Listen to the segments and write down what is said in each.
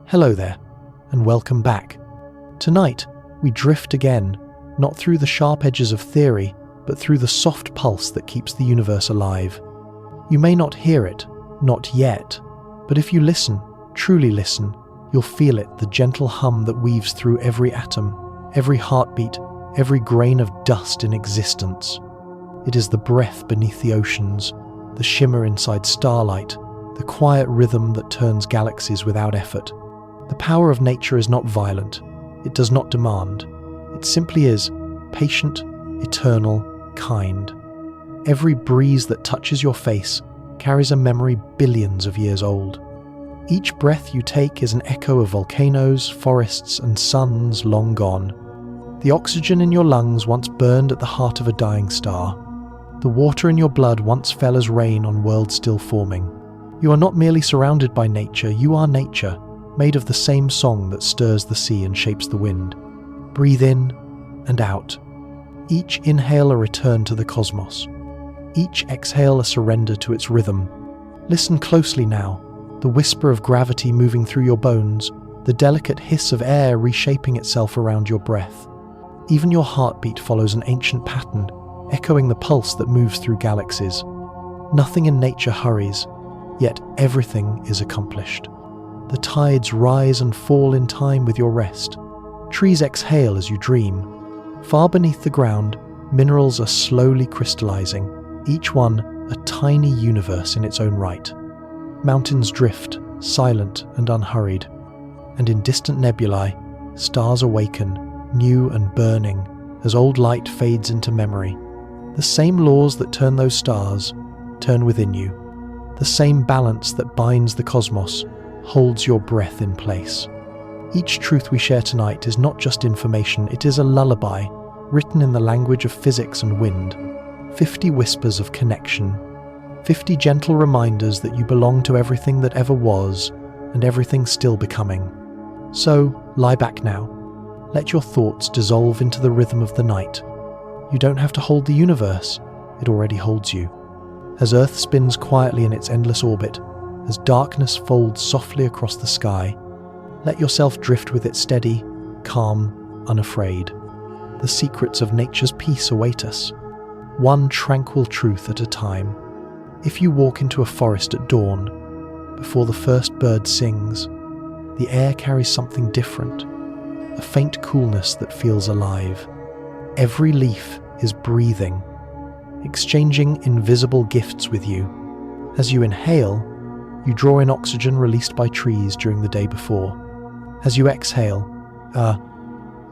Hello there, and welcome back. Tonight, we drift again, not through the sharp edges of theory, but through the soft pulse that keeps the universe alive. You may not hear it, not yet, but if you listen, truly listen, you'll feel it, the gentle hum that weaves through every atom, every heartbeat, every grain of dust in existence. It is the breath beneath the oceans, the shimmer inside starlight, the quiet rhythm that turns galaxies without effort. The power of nature is not violent. It does not demand. It simply is, patient, eternal, kind. Every breeze that touches your face carries a memory billions of years old. Each breath you take is an echo of volcanoes, forests, and suns long gone. The oxygen in your lungs once burned at the heart of a dying star. The water in your blood once fell as rain on worlds still forming. You are not merely surrounded by nature, you are nature, made of the same song that stirs the sea and shapes the wind. Breathe in and out. Each inhale a return to the cosmos. Each exhale a surrender to its rhythm. Listen closely now, the whisper of gravity moving through your bones, the delicate hiss of air reshaping itself around your breath. Even your heartbeat follows an ancient pattern, echoing the pulse that moves through galaxies. Nothing in nature hurries, yet everything is accomplished. The tides rise and fall in time with your rest. Trees exhale as you dream. Far beneath the ground, minerals are slowly crystallizing, each one a tiny universe in its own right. Mountains drift, silent and unhurried. And in distant nebulae, stars awaken, new and burning, as old light fades into memory. The same laws that turn those stars turn within you. The same balance that binds the cosmos holds your breath in place. Each truth we share tonight is not just information, it is a lullaby, written in the language of physics and wind. 50 whispers of connection, 50 gentle reminders that you belong to everything that ever was, and everything still becoming. So, lie back now. Let your thoughts dissolve into the rhythm of the night. You don't have to hold the universe, it already holds you. As Earth spins quietly in its endless orbit, as darkness folds softly across the sky, let yourself drift with it steady, calm, unafraid. The secrets of nature's peace await us, one tranquil truth at a time. If you walk into a forest at dawn, before the first bird sings, the air carries something different, a faint coolness that feels alive. Every leaf is breathing, exchanging invisible gifts with you. As you inhale, you draw in oxygen released by trees during the day before. As you exhale,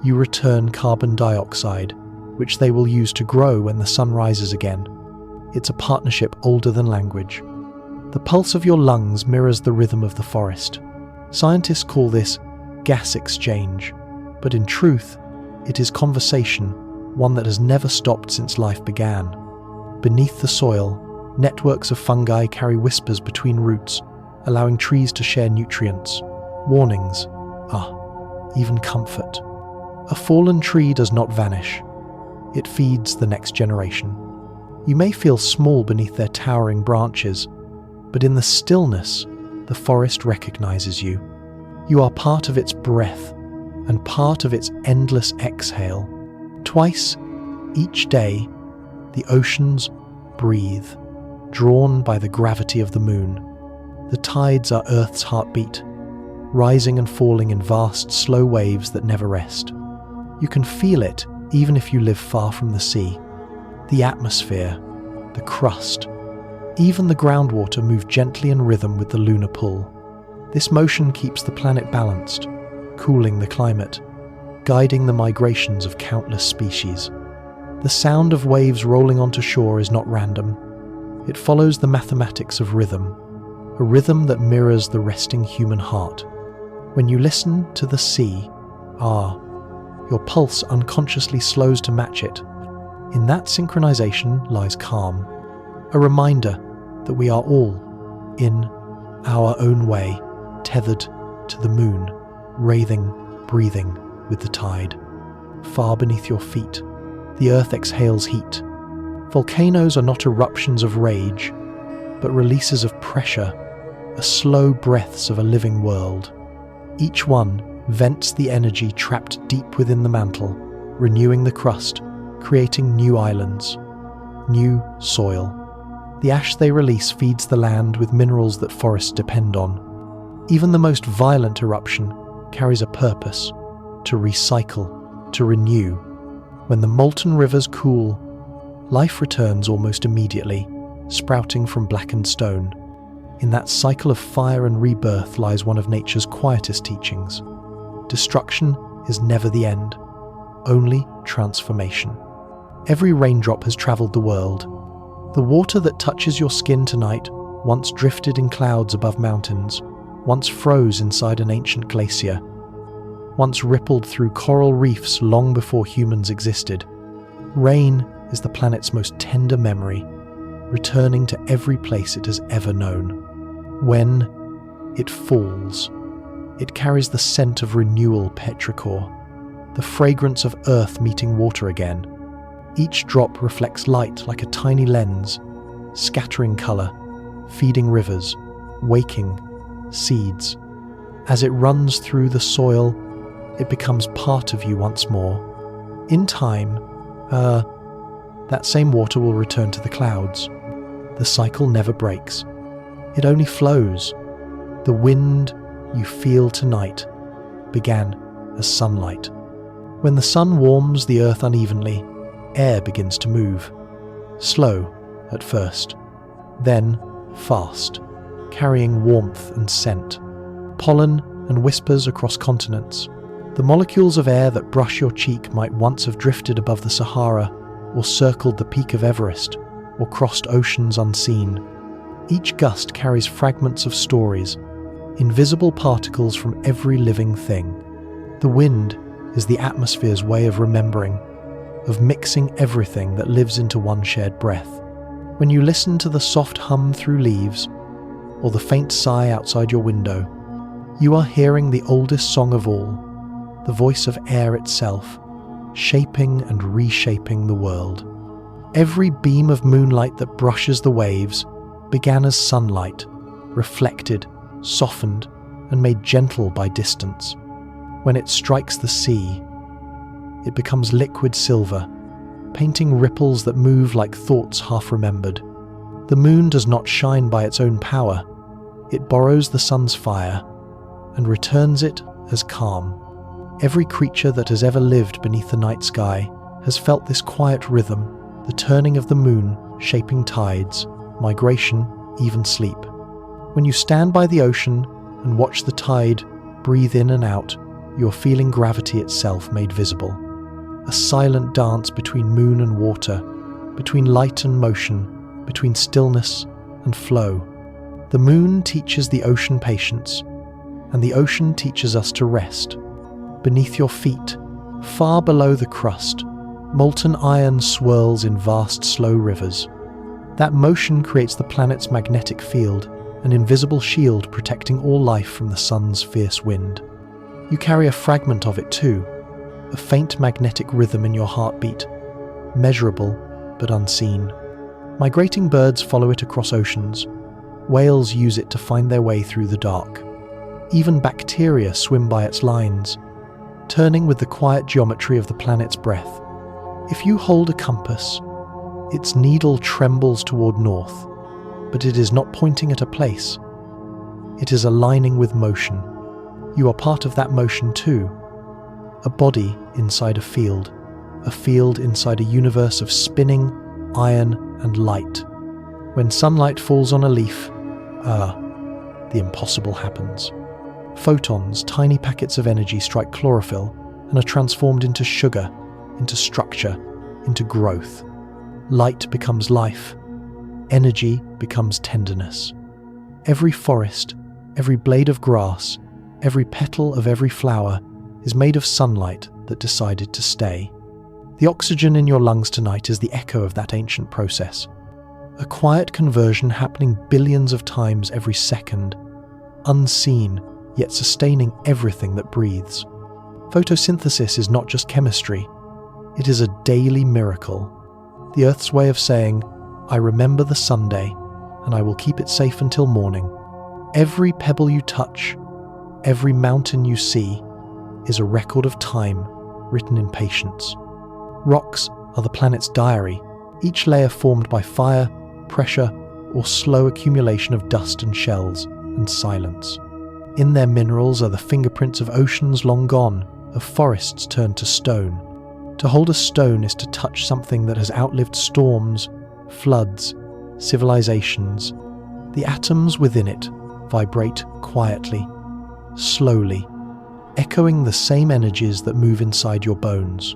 you return carbon dioxide, which they will use to grow when the sun rises again. It's a partnership older than language. The pulse of your lungs mirrors the rhythm of the forest. Scientists call this gas exchange, but in truth, it is conversation, one that has never stopped since life began. Beneath the soil, networks of fungi carry whispers between roots, allowing trees to share nutrients, warnings, even comfort. A fallen tree does not vanish. It feeds the next generation. You may feel small beneath their towering branches, but in the stillness, the forest recognizes you. You are part of its breath and part of its endless exhale. Twice each day, the oceans breathe, drawn by the gravity of the moon. The tides are Earth's heartbeat, rising and falling in vast, slow waves that never rest. You can feel it even if you live far from the sea. The atmosphere, the crust, even the groundwater move gently in rhythm with the lunar pull. This motion keeps the planet balanced, cooling the climate, guiding the migrations of countless species. The sound of waves rolling onto shore is not random. It follows the mathematics of rhythm, a rhythm that mirrors the resting human heart. When you listen to the sea, your pulse unconsciously slows to match it. In that synchronization lies calm, a reminder that we are all, in our own way, tethered to the moon, wraithing, breathing with the tide. Far beneath your feet, the earth exhales heat. Volcanoes are not eruptions of rage, but releases of pressure, slow breaths of a living world. Each one vents the energy trapped deep within the mantle, renewing the crust, creating new islands, new soil. The ash they release feeds the land with minerals that forests depend on. Even the most violent eruption carries a purpose: to recycle, to renew. When the molten rivers cool, life returns almost immediately, sprouting from blackened stone. In that cycle of fire and rebirth lies one of nature's quietest teachings. Destruction is never the end, only transformation. Every raindrop has traveled the world. The water that touches your skin tonight once drifted in clouds above mountains, once froze inside an ancient glacier, once rippled through coral reefs long before humans existed. Rain is the planet's most tender memory, returning to every place it has ever known. When it falls, it carries the scent of renewal petrichor, the fragrance of earth meeting water again. Each drop reflects light like a tiny lens, scattering color, feeding rivers, waking seeds. As it runs through the soil, it becomes part of you once more. In time, that same water will return to the clouds. The cycle never breaks. It only flows. The wind you feel tonight began as sunlight. When the sun warms the earth unevenly, air begins to move. Slow at first, then fast, carrying warmth and scent. Pollen and whispers across continents. The molecules of air that brush your cheek might once have drifted above the Sahara, or circled the peak of Everest, or crossed oceans unseen. Each gust carries fragments of stories, invisible particles from every living thing. The wind is the atmosphere's way of remembering, of mixing everything that lives into one shared breath. When you listen to the soft hum through leaves, or the faint sigh outside your window, you are hearing the oldest song of all, the voice of air itself, shaping and reshaping the world. Every beam of moonlight that brushes the waves began as sunlight, reflected, softened, and made gentle by distance. When it strikes the sea, it becomes liquid silver, painting ripples that move like thoughts half remembered. The moon does not shine by its own power. It borrows the sun's fire and returns it as calm. Every creature that has ever lived beneath the night sky has felt this quiet rhythm, the turning of the moon shaping tides, migration, even sleep. When you stand by the ocean and watch the tide breathe in and out, you are feeling gravity itself made visible. A silent dance between moon and water, between light and motion, between stillness and flow. The moon teaches the ocean patience, and the ocean teaches us to rest. Beneath your feet, far below the crust, molten iron swirls in vast, slow rivers. That motion creates the planet's magnetic field, an invisible shield protecting all life from the sun's fierce wind. You carry a fragment of it too, a faint magnetic rhythm in your heartbeat, measurable but unseen. Migrating birds follow it across oceans. Whales use it to find their way through the dark. Even bacteria swim by its lines, turning with the quiet geometry of the planet's breath. If you hold a compass, its needle trembles toward north, but it is not pointing at a place. It is aligning with motion. You are part of that motion too. A body inside a field inside a universe of spinning, iron, and light. When sunlight falls on a leaf, the impossible happens. Photons, tiny packets of energy, strike chlorophyll and are transformed into sugar, into structure, into growth. Light becomes life. Energy becomes tenderness. Every forest, every blade of grass, every petal of every flower is made of sunlight that decided to stay. The oxygen in your lungs tonight is the echo of that ancient process. A quiet conversion happening billions of times every second, unseen, yet sustaining everything that breathes. Photosynthesis is not just chemistry. It is a daily miracle. The Earth's way of saying, I remember the Sunday, and I will keep it safe until morning. Every pebble you touch, Every mountain you see is a record of time written in patience. Rocks are the planet's diary, each layer formed by fire, pressure, or slow accumulation of dust and shells and silence. In their minerals are the fingerprints of oceans long gone, of forests turned to stone. To hold a stone is to touch something that has outlived storms, floods, civilizations. The atoms within it vibrate quietly, slowly, echoing the same energies that move inside your bones.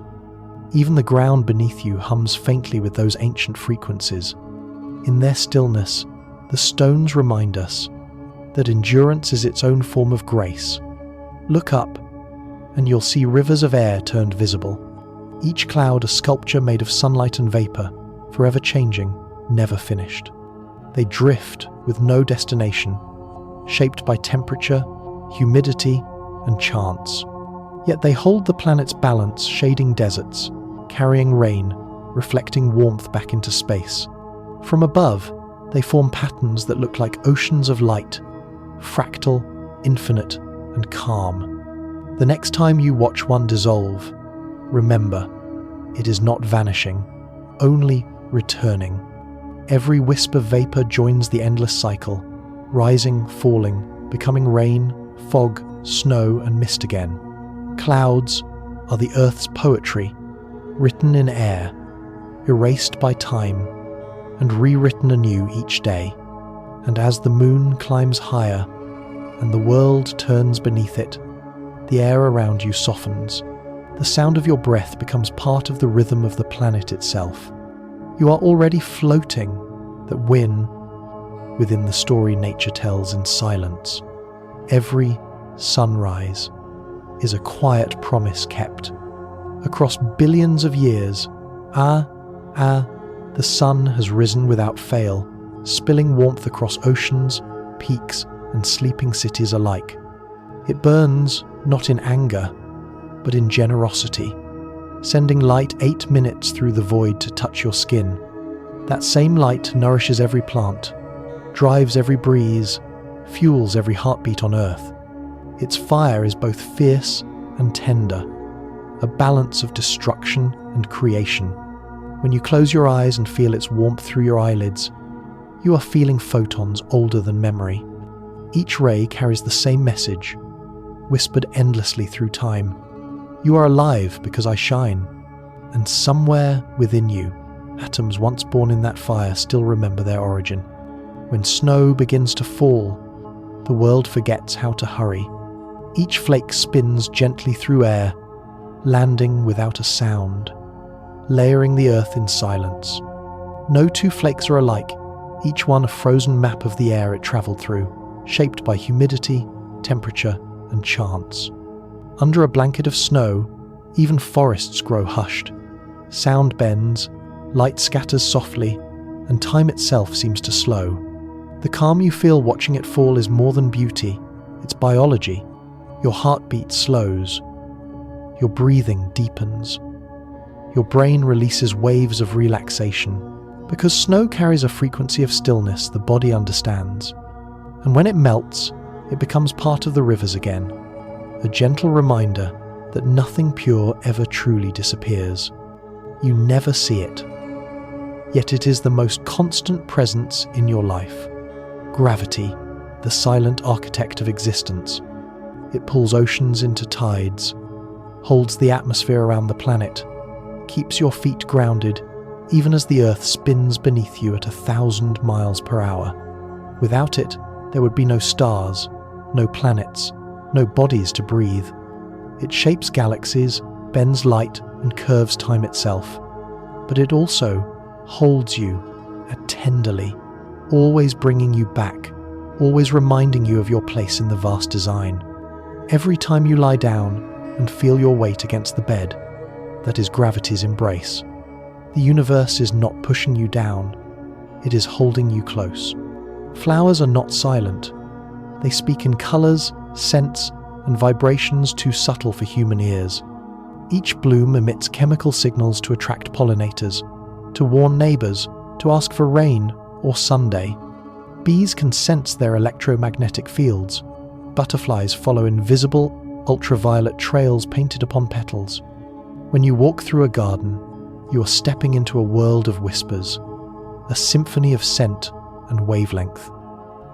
Even the ground beneath you hums faintly with those ancient frequencies. In their stillness, the stones remind us that endurance is its own form of grace. Look up, and you'll see rivers of air turned visible. Each cloud a sculpture made of sunlight and vapor, forever changing, never finished. They drift with no destination, shaped by temperature, humidity, and chance. Yet they hold the planet's balance, shading deserts, carrying rain, reflecting warmth back into space. From above, they form patterns that look like oceans of light, fractal, infinite, and calm. The next time you watch one dissolve, remember, it is not vanishing, only returning. Every wisp of vapor joins the endless cycle, rising, falling, becoming rain, fog, snow, and mist again. Clouds are the Earth's poetry, written in air, erased by time, and rewritten anew each day. And as the moon climbs higher, and the world turns beneath it, the air around you softens. The sound of your breath becomes part of the rhythm of the planet itself. You are already floating, that win within the story nature tells in silence. Every sunrise is a quiet promise kept. Across billions of years, the sun has risen without fail, spilling warmth across oceans, peaks, and sleeping cities alike. It burns not in anger, but in generosity, sending light 8 minutes through the void to touch your skin. That same light nourishes every plant, drives every breeze, fuels every heartbeat on Earth. Its fire is both fierce and tender, a balance of destruction and creation. When you close your eyes and feel its warmth through your eyelids, you are feeling photons older than memory. Each ray carries the same message, whispered endlessly through time. You are alive because I shine, and somewhere within you, atoms once born in that fire still remember their origin. When snow begins to fall, the world forgets how to hurry. Each flake spins gently through air, landing without a sound, layering the earth in silence. No two flakes are alike, each one a frozen map of the air it traveled through, shaped by humidity, temperature, and chance. Under a blanket of snow, even forests grow hushed. Sound bends, light scatters softly, and time itself seems to slow. The calm you feel watching it fall is more than beauty, it's biology. Your heartbeat slows. Your breathing deepens. Your brain releases waves of relaxation. Because snow carries a frequency of stillness the body understands. And when it melts, it becomes part of the rivers again. A gentle reminder that nothing pure ever truly disappears. You never see it. Yet it is the most constant presence in your life. Gravity, the silent architect of existence. It pulls oceans into tides, holds the atmosphere around the planet, keeps your feet grounded, even as the earth spins beneath you at 1,000 miles per hour. Without it, there would be no stars, no planets, no bodies to breathe. It shapes galaxies, bends light, and curves time itself. But it also holds you tenderly, always bringing you back, always reminding you of your place in the vast design. Every time you lie down and feel your weight against the bed, that is gravity's embrace. The universe is not pushing you down, it is holding you close. Flowers are not silent. They speak in colors, scents, and vibrations too subtle for human ears. Each bloom emits chemical signals to attract pollinators, to warn neighbors, to ask for rain or Sunday. Bees can sense their electromagnetic fields, butterflies follow invisible, ultraviolet trails painted upon petals. When you walk through a garden, you are stepping into a world of whispers, a symphony of scent and wavelength.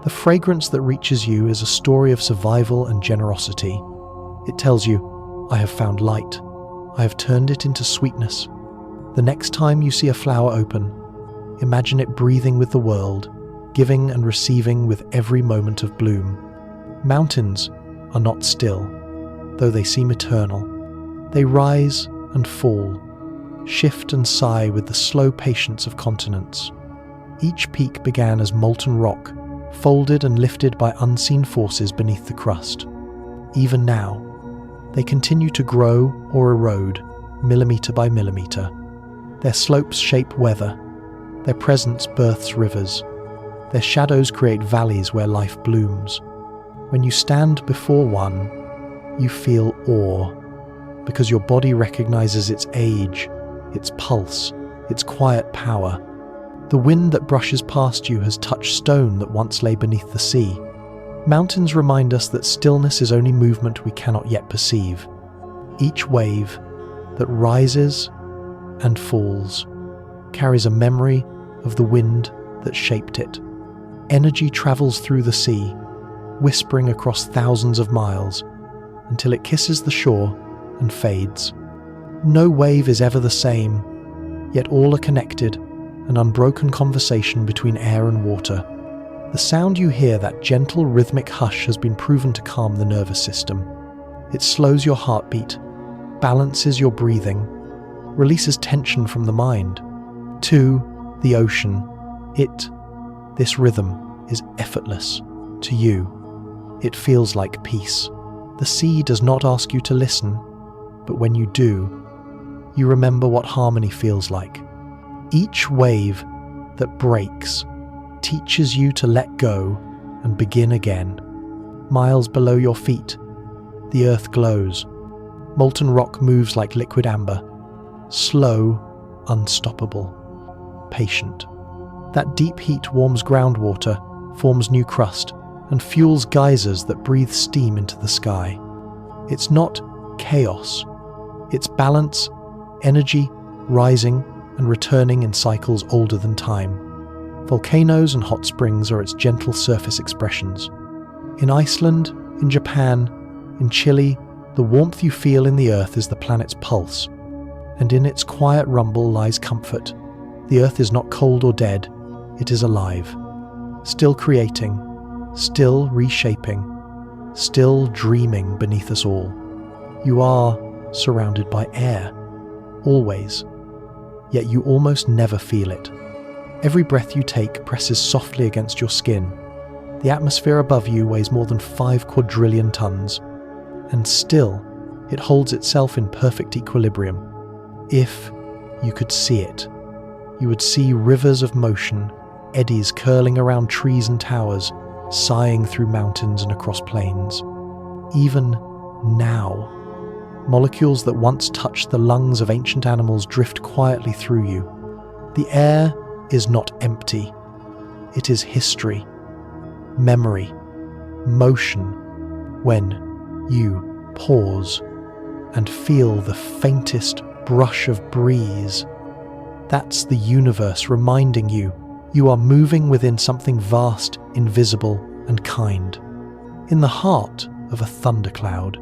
The fragrance that reaches you is a story of survival and generosity. It tells you, I have found light. I have turned it into sweetness. The next time you see a flower open, imagine it breathing with the world, giving and receiving with every moment of bloom. Mountains are not still, though they seem eternal. They rise and fall, shift and sigh with the slow patience of continents. Each peak began as molten rock, folded and lifted by unseen forces beneath the crust. Even now, they continue to grow or erode, millimeter by millimeter. Their slopes shape weather. Their presence births rivers. Their shadows create valleys where life blooms. When you stand before one, you feel awe, because your body recognizes its age, its pulse, its quiet power. The wind that brushes past you has touched stone that once lay beneath the sea. Mountains remind us that stillness is only movement we cannot yet perceive. Each wave that rises and falls carries a memory of the wind that shaped it. Energy travels through the sea, whispering across thousands of miles, until it kisses the shore and fades. No wave is ever the same, yet all are connected, an unbroken conversation between air and water. The sound you hear, that gentle rhythmic hush, has been proven to calm the nervous system. It slows your heartbeat, balances your breathing, releases tension from the mind. 2. The ocean. This rhythm is effortless. To you, it feels like peace. The sea does not ask you to listen, but when you do, you remember what harmony feels like. Each wave that breaks teaches you to let go and begin again. Miles below your feet, the earth glows. Molten rock moves like liquid amber. Slow, unstoppable, patient. That deep heat warms groundwater, forms new crust, and fuels geysers that breathe steam into the sky. It's not chaos. It's balance, energy, rising and returning in cycles older than time. Volcanoes and hot springs are its gentle surface expressions. In Iceland, in Japan, in Chile, the warmth you feel in the earth is the planet's pulse, and in its quiet rumble lies comfort. The earth is not cold or dead, it is alive, still creating, still reshaping, still dreaming beneath us all. You are surrounded by air, always, yet you almost never feel it. Every breath you take presses softly against your skin. The atmosphere above you weighs more than 5 quadrillion tons, and still it holds itself in perfect equilibrium. If you could see it, you would see rivers of motion, eddies curling around trees and towers, sighing through mountains and across plains. Even now, molecules that once touched the lungs of ancient animals drift quietly through you. The air is not empty. It is history, memory, motion. When you pause and feel the faintest brush of breeze, that's the universe reminding you you are moving within something vast, invisible, and kind. In the heart of a thundercloud,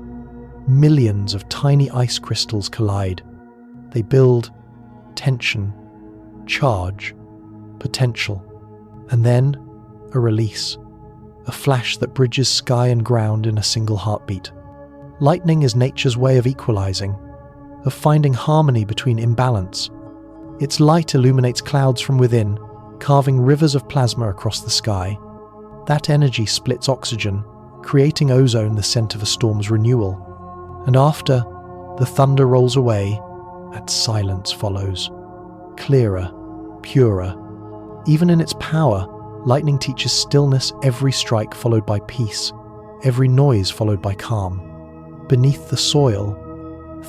millions of tiny ice crystals collide. They build tension, charge, potential, and then a release, a flash that bridges sky and ground in a single heartbeat. Lightning is nature's way of equalizing, of finding harmony between imbalance. Its light illuminates clouds from within, carving rivers of plasma across the sky. That energy splits oxygen, creating ozone, the scent of a storm's renewal. And after the thunder rolls away, that silence follows. Clearer, purer. Even in its power, lightning teaches stillness, every strike followed by peace, every noise followed by calm. Beneath the soil,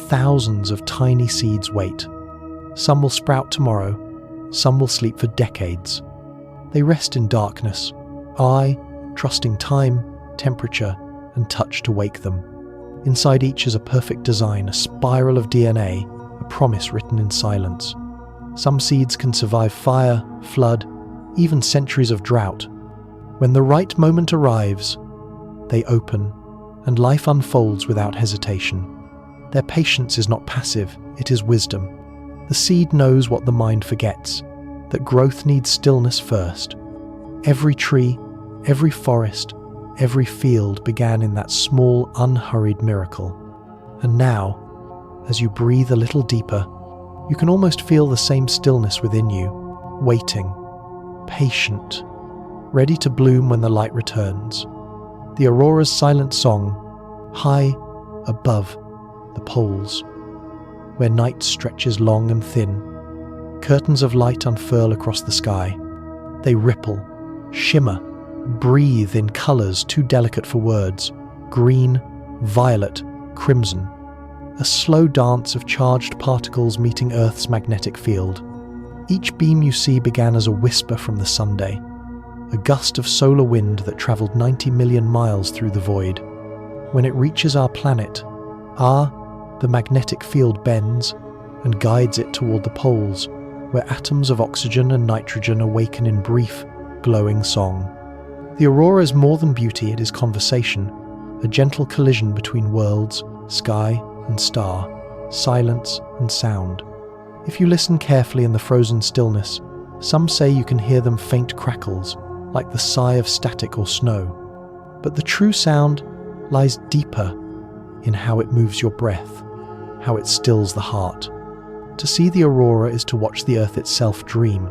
thousands of tiny seeds wait. Some will sprout tomorrow, some will sleep for decades. They rest in darkness, trusting time, temperature, and touch to wake them. Inside each is a perfect design, a spiral of DNA, a promise written in silence. Some seeds can survive fire, flood, even centuries of drought. When the right moment arrives, they open, and life unfolds without hesitation. Their patience is not passive, it is wisdom. The seed knows what the mind forgets, that growth needs stillness first. Every tree, every forest, every field began in that small, unhurried miracle. And now, as you breathe a little deeper, you can almost feel the same stillness within you, waiting, patient, ready to bloom when the light returns. The aurora's silent song, high above the poles, where night stretches long and thin. Curtains of light unfurl across the sky. They ripple, shimmer, breathe in colors too delicate for words. Green, violet, crimson. A slow dance of charged particles meeting Earth's magnetic field. Each beam you see began as a whisper from the Sunday, a gust of solar wind that traveled 90 million miles through the void. When it reaches our planet, the magnetic field bends and guides it toward the poles, where atoms of oxygen and nitrogen awaken in brief, glowing song. The aurora is more than beauty, it is conversation, a gentle collision between worlds, sky and star, silence and sound. If you listen carefully in the frozen stillness, some say you can hear them faint crackles, like the sigh of static or snow. But the true sound lies deeper in how it moves your breath, how it stills the heart. To see the aurora is to watch the earth itself dream.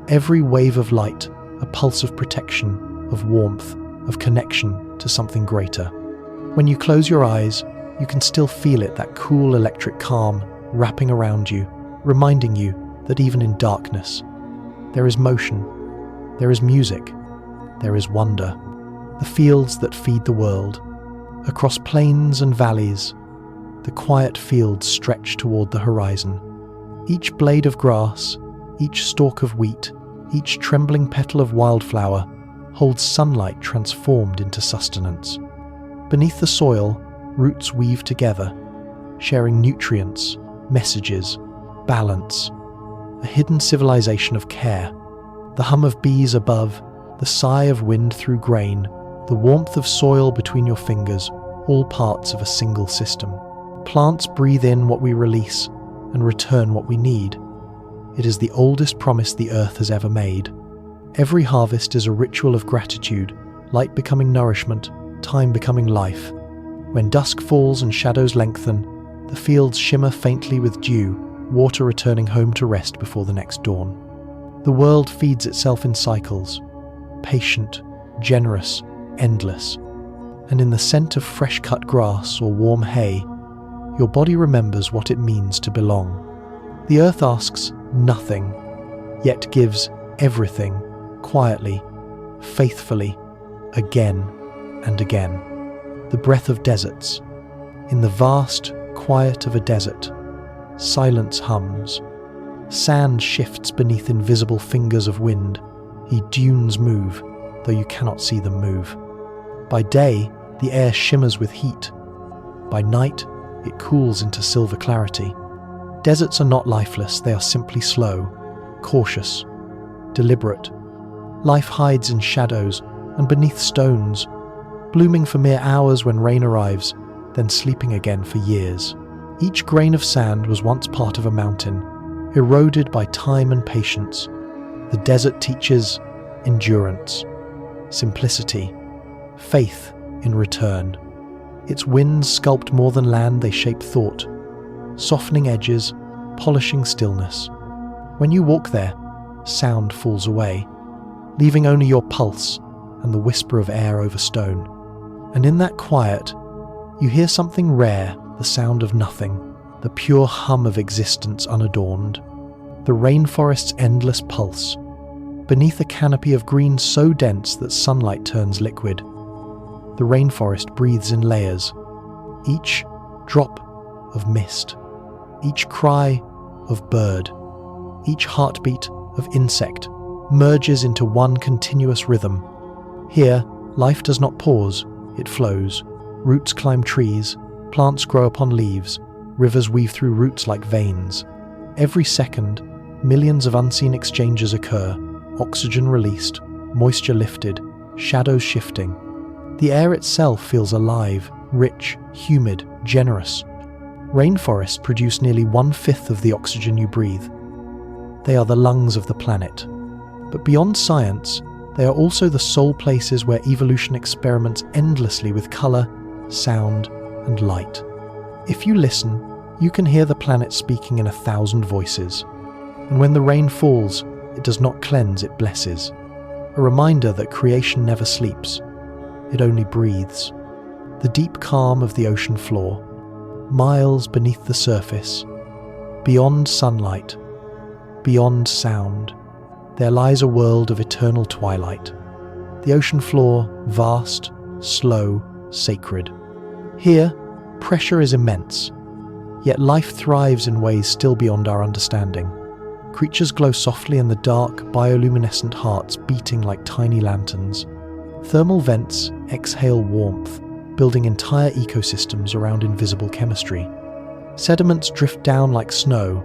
Every wave of light, a pulse of protection, of warmth, of connection to something greater. When you close your eyes, you can still feel it, that cool electric calm wrapping around you, reminding you that even in darkness, there is motion, there is music, there is wonder. The fields that feed the world. Across plains and valleys, the quiet fields stretch toward the horizon. Each blade of grass, each stalk of wheat, each trembling petal of wildflower holds sunlight transformed into sustenance. Beneath the soil, roots weave together, sharing nutrients, messages, balance, a hidden civilization of care. The hum of bees above, the sigh of wind through grain, the warmth of soil between your fingers, all parts of a single system. Plants breathe in what we release and return what we need. It is the oldest promise the earth has ever made. Every harvest is a ritual of gratitude, light becoming nourishment, time becoming life. When dusk falls and shadows lengthen, the fields shimmer faintly with dew, water returning home to rest before the next dawn. The world feeds itself in cycles, patient, generous, endless. And in the scent of fresh-cut grass or warm hay, your body remembers what it means to belong. The earth asks nothing, yet gives everything, quietly, faithfully, again and again. The breath of deserts. In the vast quiet of a desert, silence hums. Sand shifts beneath invisible fingers of wind. Dunes move, though you cannot see them move. By day, the air shimmers with heat. By night, it cools into silver clarity. Deserts are not lifeless, they are simply slow, cautious, deliberate. Life hides in shadows and beneath stones, blooming for mere hours when rain arrives, then sleeping again for years. Each grain of sand was once part of a mountain, eroded by time and patience. The desert teaches endurance, simplicity, faith in return. Its winds sculpt more than land, they shape thought, softening edges, polishing stillness. When you walk there, sound falls away, leaving only your pulse and the whisper of air over stone. And in that quiet, you hear something rare, the sound of nothing, the pure hum of existence unadorned, the rainforest's endless pulse, beneath a canopy of green so dense that sunlight turns liquid. The rainforest breathes in layers, each drop of mist, each cry of bird, each heartbeat of insect merges into one continuous rhythm. Here, life does not pause, it flows, Roots climb trees, plants grow upon leaves, rivers weave through roots like veins. Every second, millions of unseen exchanges occur, oxygen released, moisture lifted, shadows shifting. The air itself feels alive, rich, humid, generous. Rainforests produce nearly 1/5 of the oxygen you breathe. They are the lungs of the planet. But beyond science, they are also the sole places where evolution experiments endlessly with color, sound, and light. If you listen, you can hear the planet speaking in 1,000 voices. And when the rain falls, it does not cleanse, it blesses. A reminder that creation never sleeps. It only breathes. The deep calm of the ocean floor, miles beneath the surface, beyond sunlight, beyond sound, there lies a world of eternal twilight. The ocean floor, vast, slow, sacred. Here, pressure is immense, yet life thrives in ways still beyond our understanding. Creatures glow softly in the dark, bioluminescent hearts beating like tiny lanterns. Thermal vents exhale warmth, building entire ecosystems around invisible chemistry. Sediments drift down like snow,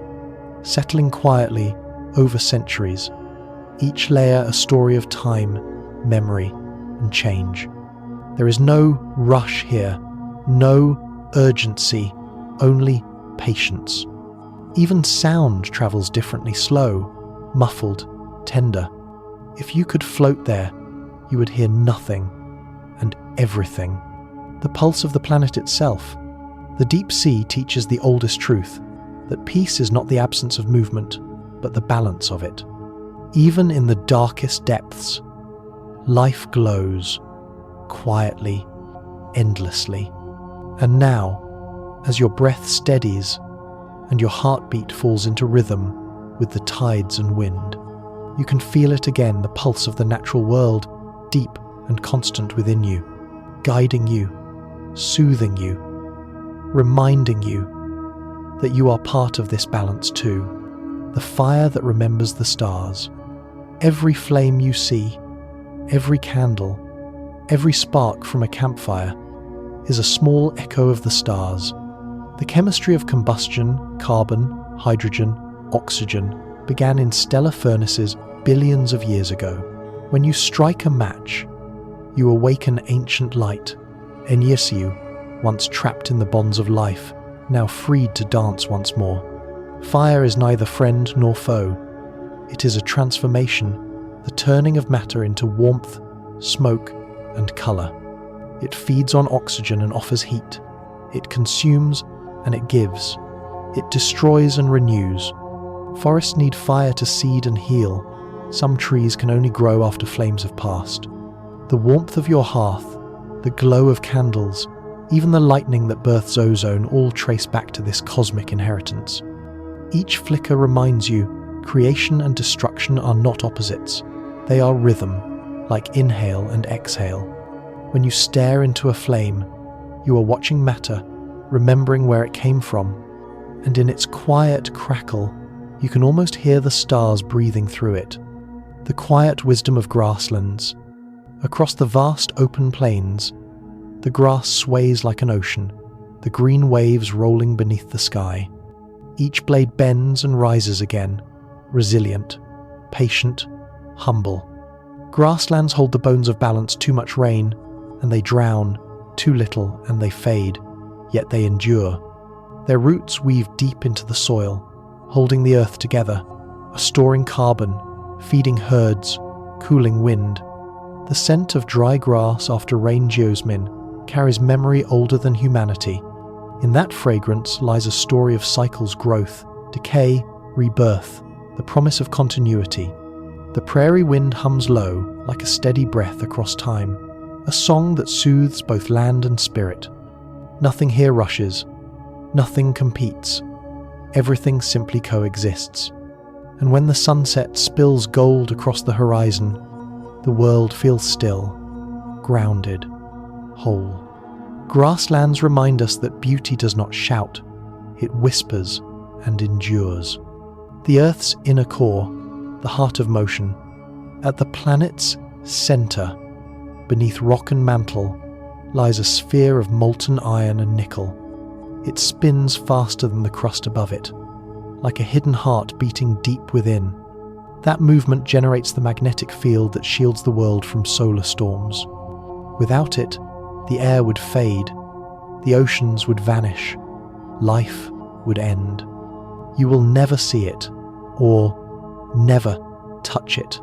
settling quietly over centuries, each layer a story of time, memory, and change. There is no rush here, no urgency, only patience. Even sound travels differently, slow, muffled, tender. If you could float there, you would hear nothing and everything. The pulse of the planet itself. The deep sea teaches the oldest truth, that peace is not the absence of movement, but the balance of it. Even in the darkest depths, life glows, quietly, endlessly. And now, as your breath steadies and your heartbeat falls into rhythm with the tides and wind, you can feel it again, the pulse of the natural world, deep and constant within you, guiding you, soothing you, reminding you that you are part of this balance too. The fire that remembers the stars. Every flame you see, every candle, every spark from a campfire is a small echo of the stars. The chemistry of combustion, carbon, hydrogen, oxygen, began in stellar furnaces billions of years ago. When you strike a match, you awaken ancient light, Enyesiu, once trapped in the bonds of life, now freed to dance once more. Fire is neither friend nor foe. It is a transformation, the turning of matter into warmth, smoke, and color. It feeds on oxygen and offers heat. It consumes and it gives. It destroys and renews. Forests need fire to seed and heal. Some trees can only grow after flames have passed. The warmth of your hearth, the glow of candles, even the lightning that births ozone all trace back to this cosmic inheritance. Each flicker reminds you, creation and destruction are not opposites. They are rhythm, like inhale and exhale. When you stare into a flame, you are watching matter, remembering where it came from, and in its quiet crackle, you can almost hear the stars breathing through it. The quiet wisdom of grasslands. Across the vast open plains, the grass sways like an ocean, the green waves rolling beneath the sky. Each blade bends and rises again, resilient, patient, humble. Grasslands hold the bones of balance. Too much rain, and they drown, too little, and they fade, yet they endure. Their roots weave deep into the soil, holding the earth together, storing carbon, feeding herds, cooling wind. The scent of dry grass after rain geosmin carries memory older than humanity. In that fragrance lies a story of cycles, growth, decay, rebirth, the promise of continuity. The prairie wind hums low, like a steady breath across time, a song that soothes both land and spirit. Nothing here rushes, nothing competes, everything simply coexists. And when the sunset spills gold across the horizon, the world feels still, grounded, whole. Grasslands remind us that beauty does not shout, it whispers and endures. The Earth's inner core, the heart of motion, at the planet's center, beneath rock and mantle, lies a sphere of molten iron and nickel. It spins faster than the crust above it, like a hidden heart beating deep within. That movement generates the magnetic field that shields the world from solar storms. Without it, the air would fade, the oceans would vanish, life would end. You will never see it, or never touch it,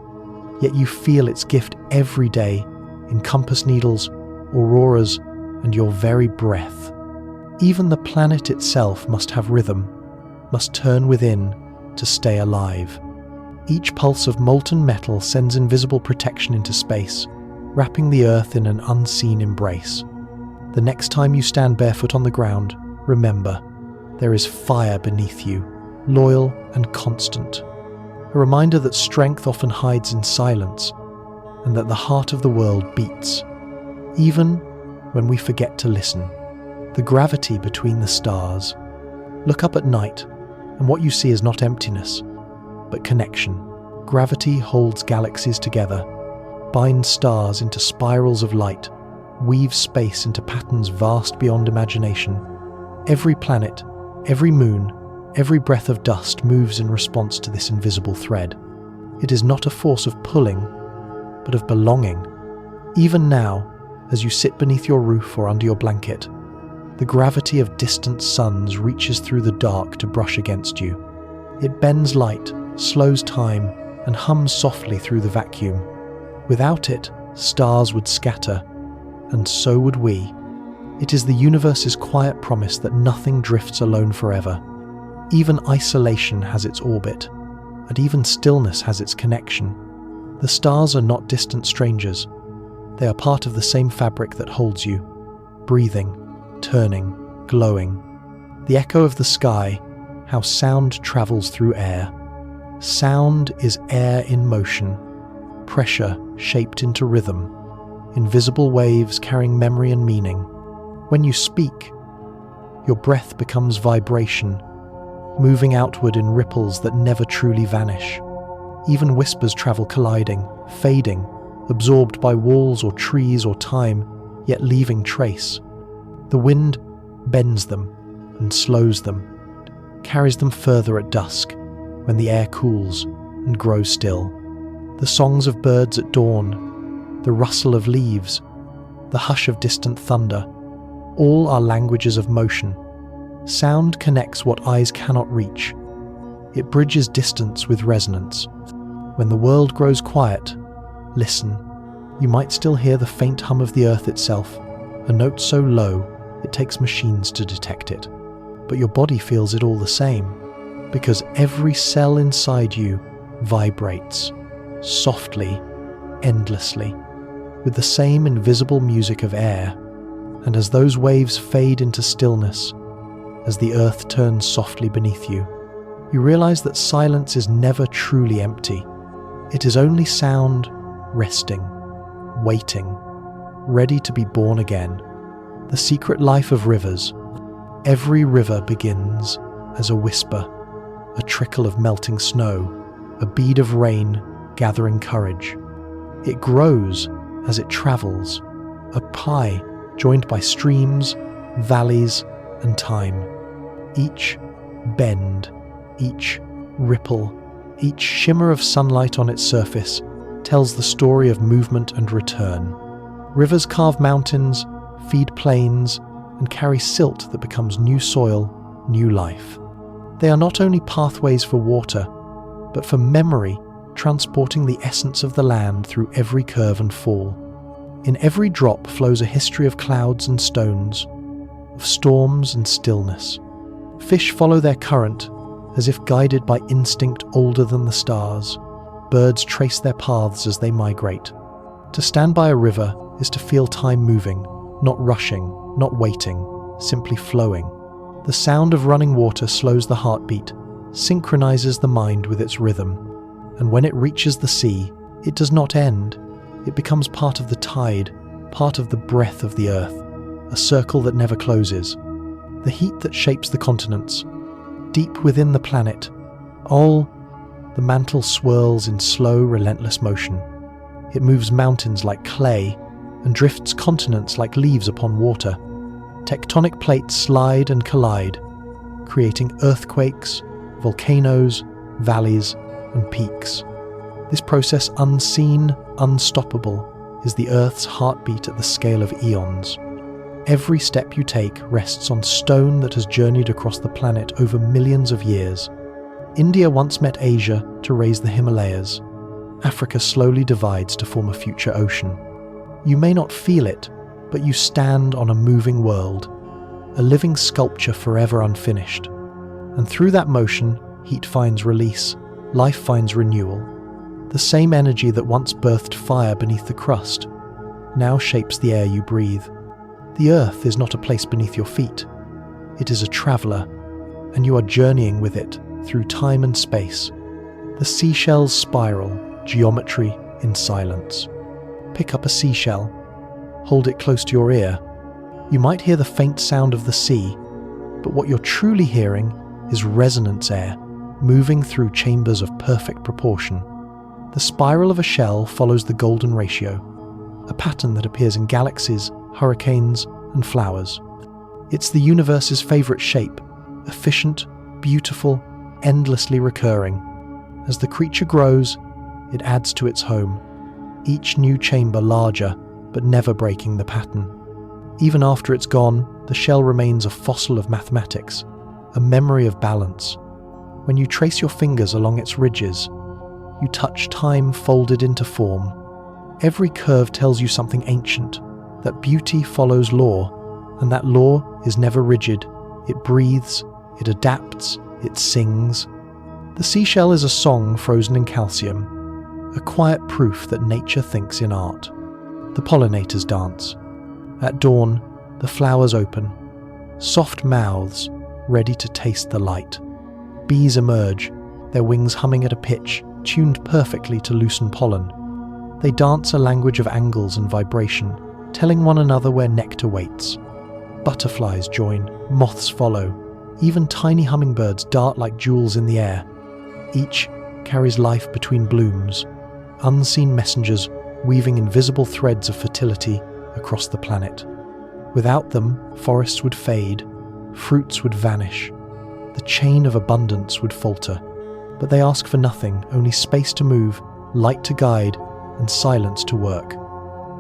yet you feel its gift every day in compass needles, auroras, and your very breath. Even the planet itself must have rhythm, must turn within to stay alive. Each pulse of molten metal sends invisible protection into space, wrapping the earth in an unseen embrace. The next time you stand barefoot on the ground, remember, there is fire beneath you, loyal and constant. A reminder that strength often hides in silence, and that the heart of the world beats, even when we forget to listen. The gravity between the stars. Look up at night, and what you see is not emptiness, but connection. Gravity holds galaxies together, binds stars into spirals of light, weaves space into patterns vast beyond imagination. Every planet, every moon, every breath of dust moves in response to this invisible thread. It is not a force of pulling, but of belonging. Even now, as you sit beneath your roof or under your blanket, the gravity of distant suns reaches through the dark to brush against you. It bends light, slows time, and hums softly through the vacuum. Without it, stars would scatter, and so would we. It is the universe's quiet promise that nothing drifts alone forever. Even isolation has its orbit, and even stillness has its connection. The stars are not distant strangers. They are part of the same fabric that holds you, breathing, turning, glowing. The echo of the sky, how sound travels through air. Sound is air in motion, pressure shaped into rhythm, invisible waves carrying memory and meaning. When you speak, your breath becomes vibration, moving outward in ripples that never truly vanish. Even whispers travel colliding, fading, absorbed by walls or trees or time, yet leaving trace. The wind bends them and slows them, carries them further at dusk, when the air cools and grows still. The songs of birds at dawn, the rustle of leaves, the hush of distant thunder, all are languages of motion. Sound connects what eyes cannot reach. It bridges distance with resonance. When the world grows quiet, listen. You might still hear the faint hum of the earth itself, a note so low it takes machines to detect it. But your body feels it all the same, because every cell inside you vibrates, softly, endlessly, with the same invisible music of air. And as those waves fade into stillness, as the earth turns softly beneath you, you realize that silence is never truly empty. It is only sound resting, waiting, ready to be born again. The secret life of rivers. Every river begins as a whisper, a trickle of melting snow, a bead of rain gathering courage. It grows as it travels, a pie joined by streams, valleys, and time. Each bend, each ripple, each shimmer of sunlight on its surface tells the story of movement and return. Rivers carve mountains, feed plains, and carry silt that becomes new soil, new life. They are not only pathways for water, but for memory, transporting the essence of the land through every curve and fall. In every drop flows a history of clouds and stones, of storms and stillness. Fish follow their current, as if guided by instinct older than the stars. Birds trace their paths as they migrate. To stand by a river is to feel time moving, not rushing, not waiting, simply flowing. The sound of running water slows the heartbeat, synchronizes the mind with its rhythm, and when it reaches the sea, it does not end. It becomes part of the tide, part of the breath of the earth, a circle that never closes. The heat that shapes the continents, deep within the planet, all the mantle swirls in slow, relentless motion. It moves mountains like clay and drifts continents like leaves upon water. Tectonic plates slide and collide, creating earthquakes, volcanoes, valleys, and peaks. This process, unseen, unstoppable, is the Earth's heartbeat at the scale of eons. Every step you take rests on stone that has journeyed across the planet over millions of years. India once met Asia to raise the Himalayas. Africa slowly divides to form a future ocean. You may not feel it, but you stand on a moving world, a living sculpture forever unfinished. And through that motion, heat finds release, life finds renewal. The same energy that once birthed fire beneath the crust now shapes the air you breathe. The earth is not a place beneath your feet. It is a traveller, and you are journeying with it through time and space. The seashells spiral, geometry in silence. Pick up a seashell. Hold it close to your ear. You might hear the faint sound of the sea, but what you're truly hearing is resonance air moving through chambers of perfect proportion. The spiral of a shell follows the golden ratio, a pattern that appears in galaxies, hurricanes, and flowers. It's the universe's favourite shape, efficient, beautiful, endlessly recurring. As the creature grows, it adds to its home, each new chamber larger, but never breaking the pattern. Even after it's gone, the shell remains a fossil of mathematics, a memory of balance. When you trace your fingers along its ridges, you touch time folded into form. Every curve tells you something ancient, that beauty follows law, and that law is never rigid. It breathes, it adapts, it sings. The seashell is a song frozen in calcium, a quiet proof that nature thinks in art. The pollinators dance. At dawn, the flowers open, soft mouths ready to taste the light. Bees emerge, their wings humming at a pitch tuned perfectly to loosen pollen. They dance a language of angles and vibration, telling one another where nectar waits. Butterflies join, moths follow. Even tiny hummingbirds dart like jewels in the air. Each carries life between blooms, unseen messengers weaving invisible threads of fertility across the planet. Without them, forests would fade, fruits would vanish, the chain of abundance would falter. But they ask for nothing, only space to move, light to guide, and silence to work.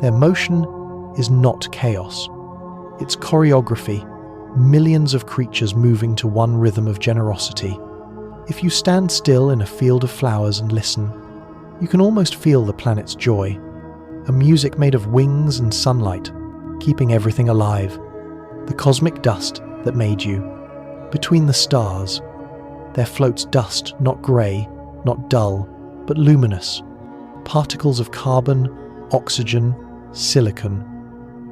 Their motion is not chaos. It's choreography, millions of creatures moving to one rhythm of generosity. If you stand still in a field of flowers and listen, you can almost feel the planet's joy, a music made of wings and sunlight, keeping everything alive. The cosmic dust that made you. Between the stars, there floats dust, not grey, not dull, but luminous. Particles of carbon, oxygen, silicon,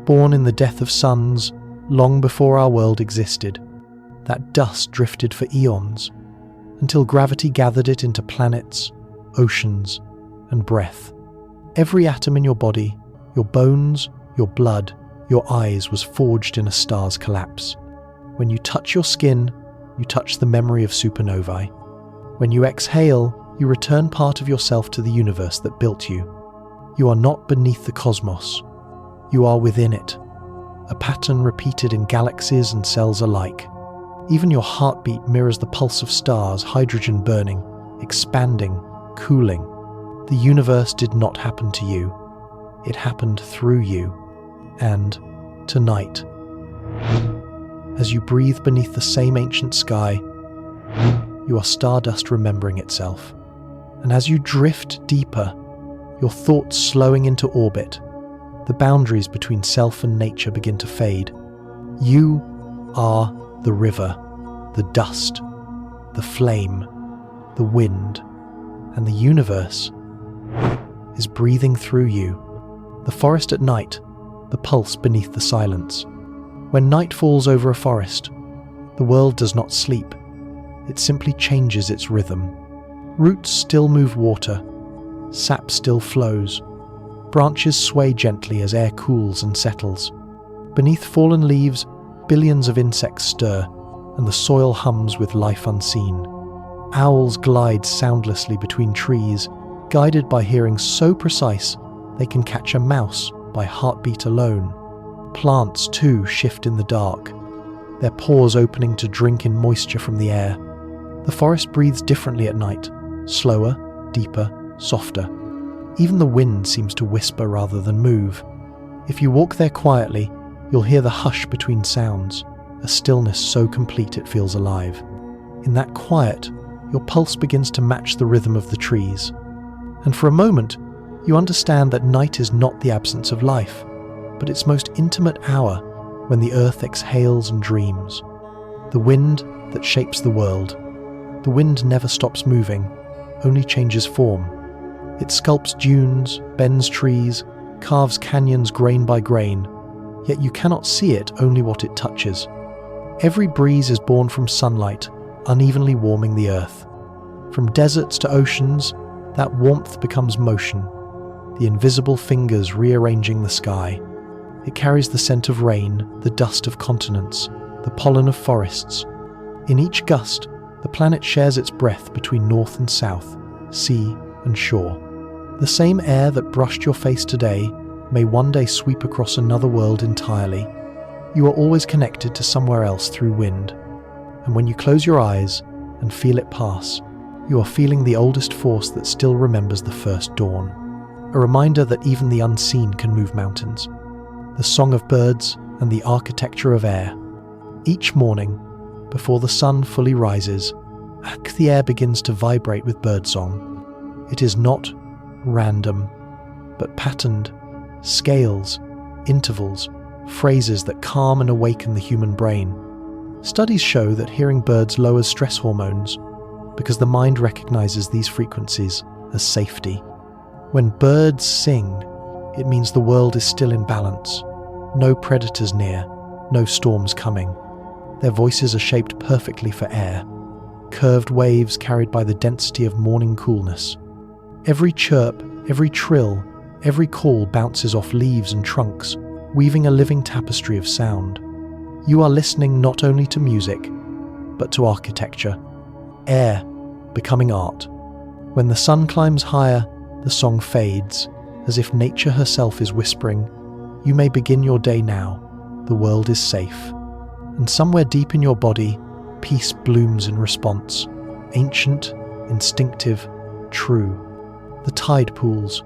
born in the death of suns long before our world existed. That dust drifted for eons, until gravity gathered it into planets, oceans, and breath. Every atom in your body, your bones, your blood, your eyes was forged in a star's collapse. When you touch your skin, you touch the memory of supernovae. When you exhale, you return part of yourself to the universe that built you. You are not beneath the cosmos. You are within it, a pattern repeated in galaxies and cells alike. Even your heartbeat mirrors the pulse of stars, hydrogen burning, expanding, cooling. The universe did not happen to you. It happened through you. And tonight, as you breathe beneath the same ancient sky, you are stardust remembering itself. And as you drift deeper, your thoughts slowing into orbit, the boundaries between self and nature begin to fade. You are the river, the dust, the flame, the wind, and the universe is breathing through you. The forest at night, the pulse beneath the silence. When night falls over a forest, the world does not sleep. It simply changes its rhythm. Roots still move water. Sap still flows. Branches sway gently as air cools and settles. Beneath fallen leaves, billions of insects stir, and the soil hums with life unseen. Owls glide soundlessly between trees, guided by hearing so precise they can catch a mouse by heartbeat alone. Plants, too, shift in the dark, their pores opening to drink in moisture from the air. The forest breathes differently at night, slower, deeper, softer. Even the wind seems to whisper rather than move. If you walk there quietly, you'll hear the hush between sounds, a stillness so complete it feels alive. In that quiet, your pulse begins to match the rhythm of the trees. And for a moment, you understand that night is not the absence of life, but its most intimate hour, when the earth exhales and dreams. The wind that shapes the world. The wind never stops moving, only changes form. It sculpts dunes, bends trees, carves canyons grain by grain, yet you cannot see it, only what it touches. Every breeze is born from sunlight, unevenly warming the earth. From deserts to oceans, that warmth becomes motion, the invisible fingers rearranging the sky. It carries the scent of rain, the dust of continents, the pollen of forests. In each gust, the planet shares its breath between north and south, sea and shore. The same air that brushed your face today may one day sweep across another world entirely. You are always connected to somewhere else through wind. And when you close your eyes and feel it pass, you are feeling the oldest force that still remembers the first dawn. A reminder that even the unseen can move mountains. The song of birds and the architecture of air. Each morning, before the sun fully rises, the air begins to vibrate with birdsong. It is not random, but patterned, scales, intervals, phrases that calm and awaken the human brain. Studies show that hearing birds lowers stress hormones because the mind recognizes these frequencies as safety. When birds sing, it means the world is still in balance. No predators near, no storms coming. Their voices are shaped perfectly for air, curved waves carried by the density of morning coolness. Every chirp, every trill, every call bounces off leaves and trunks, weaving a living tapestry of sound. You are listening not only to music, but to architecture. Air, becoming art. When the sun climbs higher, the song fades, as if nature herself is whispering, "You may begin your day now, the world is safe." And somewhere deep in your body, peace blooms in response, ancient, instinctive, true. The tide pools,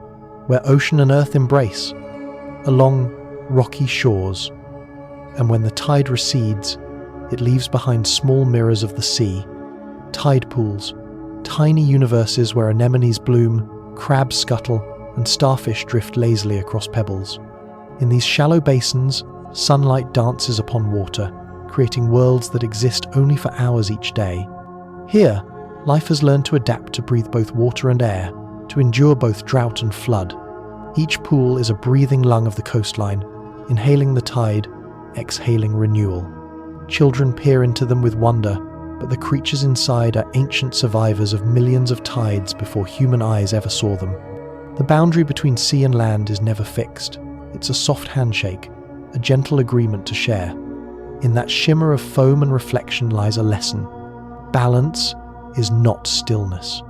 where ocean and earth embrace, along rocky shores. And when the tide recedes, it leaves behind small mirrors of the sea. Tide pools, tiny universes where anemones bloom, crabs scuttle, and starfish drift lazily across pebbles. In these shallow basins, sunlight dances upon water, creating worlds that exist only for hours each day. Here, life has learned to adapt to breathe both water and air, to endure both drought and flood. Each pool is a breathing lung of the coastline, inhaling the tide, exhaling renewal. Children peer into them with wonder, but the creatures inside are ancient survivors of millions of tides before human eyes ever saw them. The boundary between sea and land is never fixed. It's a soft handshake, a gentle agreement to share. In that shimmer of foam and reflection lies a lesson. Balance is not stillness.